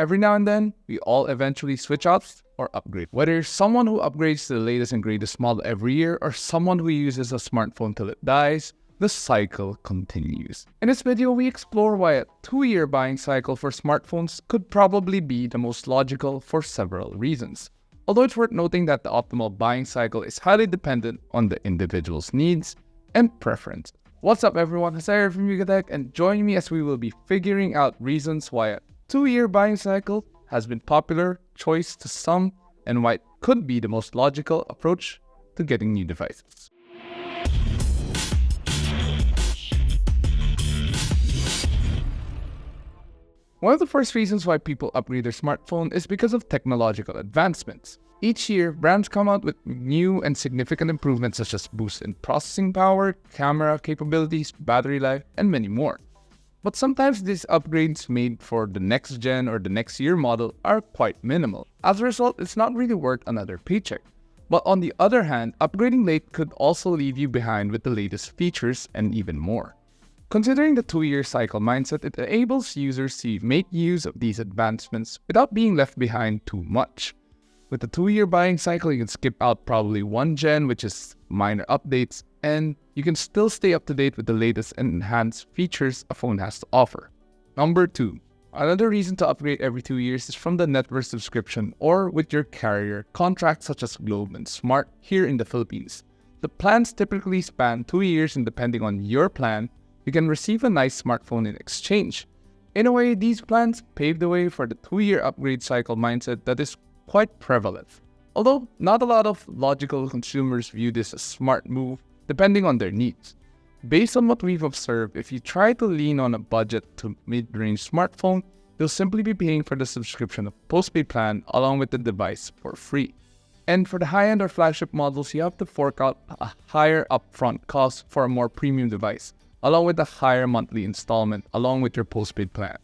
every now and then, we all eventually switch out or upgrade. Whether you're someone who upgrades to the latest and greatest model every year or someone who uses a smartphone till it dies, the cycle continues. In this video, we explore why a 2-year buying cycle for smartphones could probably be the most logical for several reasons. Although it's worth noting that the optimal buying cycle is highly dependent on the individual's needs and preference. What's up everyone, Hasair from Yugatech, and join me as we will be figuring out reasons why a 2-year buying cycle has been popular choice to some and why it could be the most logical approach to getting new devices. One of the first reasons why people upgrade their smartphone is because of technological advancements. Each year, brands come out with new and significant improvements such as boost in processing power, camera capabilities, battery life, and many more. But sometimes these upgrades made for the next gen or the next year model are quite minimal. As a result, it's not really worth another paycheck. But on the other hand, upgrading late could also leave you behind with the latest features and even more. Considering the 2-year cycle mindset, it enables users to make use of these advancements without being left behind too much. With the 2-year buying cycle, you can skip out probably one gen, which is minor updates, and you can still stay up to date with the latest and enhanced features a phone has to offer. Number 2. Another reason to upgrade every 2 years is from the network subscription or with your carrier contracts such as Globe and Smart here in the Philippines. The plans typically span 2 years, and depending on your plan, you can receive a nice smartphone in exchange. In a way, these plans pave the way for the 2-year upgrade cycle mindset that is quite prevalent. Although not a lot of logical consumers view this as a smart move, depending on their needs. Based on what we've observed, if you try to lean on a budget to mid-range smartphone, you'll simply be paying for the subscription of postpaid plan along with the device for free. And for the high-end or flagship models, you have to fork out a higher upfront cost for a more premium device, along with a higher monthly installment along with your postpaid plan.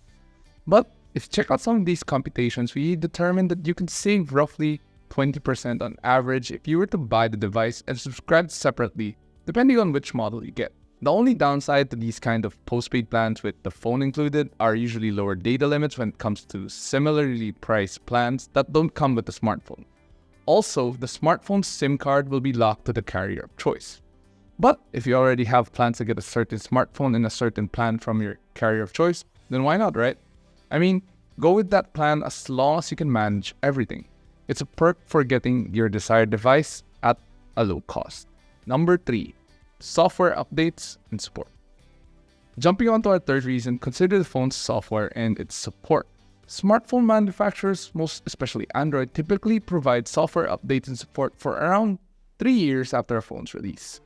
But if you check out some of these computations, we determined that you can save roughly 20% on average if you were to buy the device and subscribe separately, depending on which model you get. The only downside to these kind of postpaid plans with the phone included are usually lower data limits when it comes to similarly priced plans that don't come with the smartphone. Also, the smartphone SIM card will be locked to the carrier of choice. But if you already have plans to get a certain smartphone in a certain plan from your carrier of choice, then why not, right? I mean, go with that plan as long as you can manage everything. It's a perk for getting your desired device at a low cost. Number 3, software updates and support. Jumping on to our third reason, consider the phone's software and its support. Smartphone manufacturers, most especially Android, typically provide software updates and support for around 3 years after a phone's release.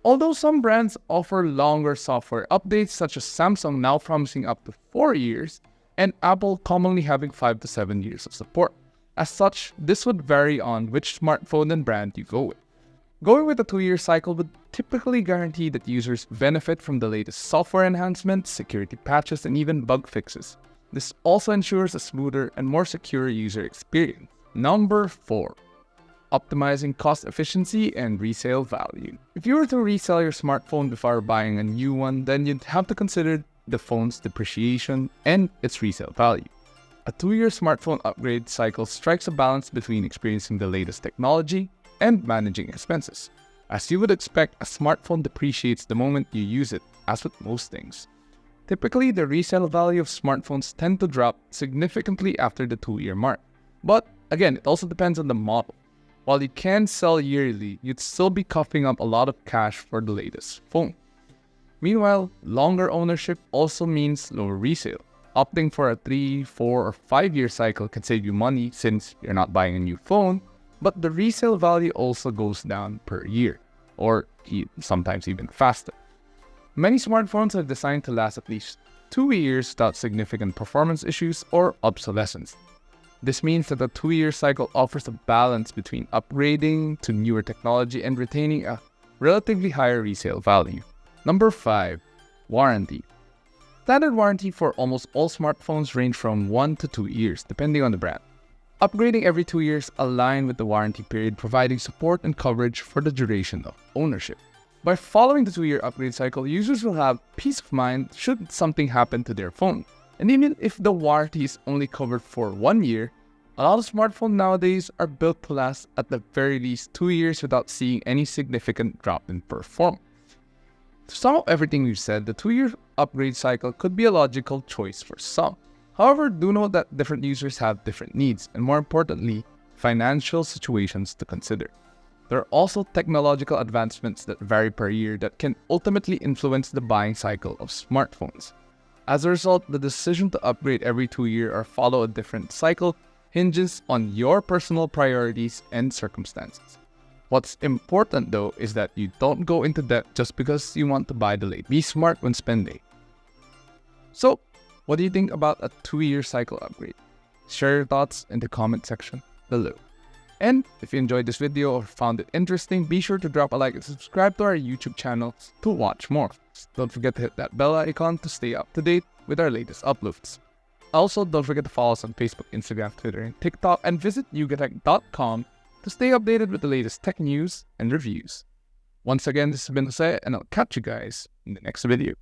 Although some brands offer longer software updates, such as Samsung now promising up to 4 years, and Apple commonly having 5 to 7 years of support. As such, this would vary on which smartphone and brand you go with. Going with a 2-year cycle would typically guarantee that users benefit from the latest software enhancements, security patches, and even bug fixes. This also ensures a smoother and more secure user experience. Number 4. Optimizing cost efficiency and resale value. If you were to resell your smartphone before buying a new one, then you'd have to consider the phone's depreciation and its resale value. A 2-year smartphone upgrade cycle strikes a balance between experiencing the latest technology and managing expenses. As you would expect, a smartphone depreciates the moment you use it, as with most things. Typically, the resale value of smartphones tend to drop significantly after the 2-year mark. But again, it also depends on the model. While you can sell yearly, you'd still be coughing up a lot of cash for the latest phone. Meanwhile, longer ownership also means lower resale. Opting for a 3, 4, or 5-year cycle can save you money since you're not buying a new phone, but the resale value also goes down per year, or sometimes even faster. Many smartphones are designed to last at least 2 years without significant performance issues or obsolescence. This means that the 2-year cycle offers a balance between upgrading to newer technology and retaining a relatively higher resale value. Number 5. Warranty. Standard warranty for almost all smartphones range from 1 to 2 years, depending on the brand. Upgrading every 2 years align with the warranty period, providing support and coverage for the duration of ownership. By following the 2-year upgrade cycle, users will have peace of mind should something happen to their phone. And even if the warranty is only covered for 1 year, a lot of smartphones nowadays are built to last at the very least 2 years without seeing any significant drop in performance. To sum up everything we've said, the 2-year upgrade cycle could be a logical choice for some. However, do note that different users have different needs, and more importantly, financial situations to consider. There are also technological advancements that vary per year that can ultimately influence the buying cycle of smartphones. As a result, the decision to upgrade every 2 years or follow a different cycle hinges on your personal priorities and circumstances. What's important though is that you don't go into debt just because you want to buy the latest. Be smart when spending. So, what do you think about a 2-year cycle upgrade? Share your thoughts in the comment section below. And if you enjoyed this video or found it interesting, be sure to drop a like and subscribe to our YouTube channel to watch more. Don't forget to hit that bell icon to stay up to date with our latest uploads. Also, don't forget to follow us on Facebook, Instagram, Twitter, and TikTok, and visit yugatech.com to stay updated with the latest tech news and reviews. Once again, this has been Jose, and I'll catch you guys in the next video.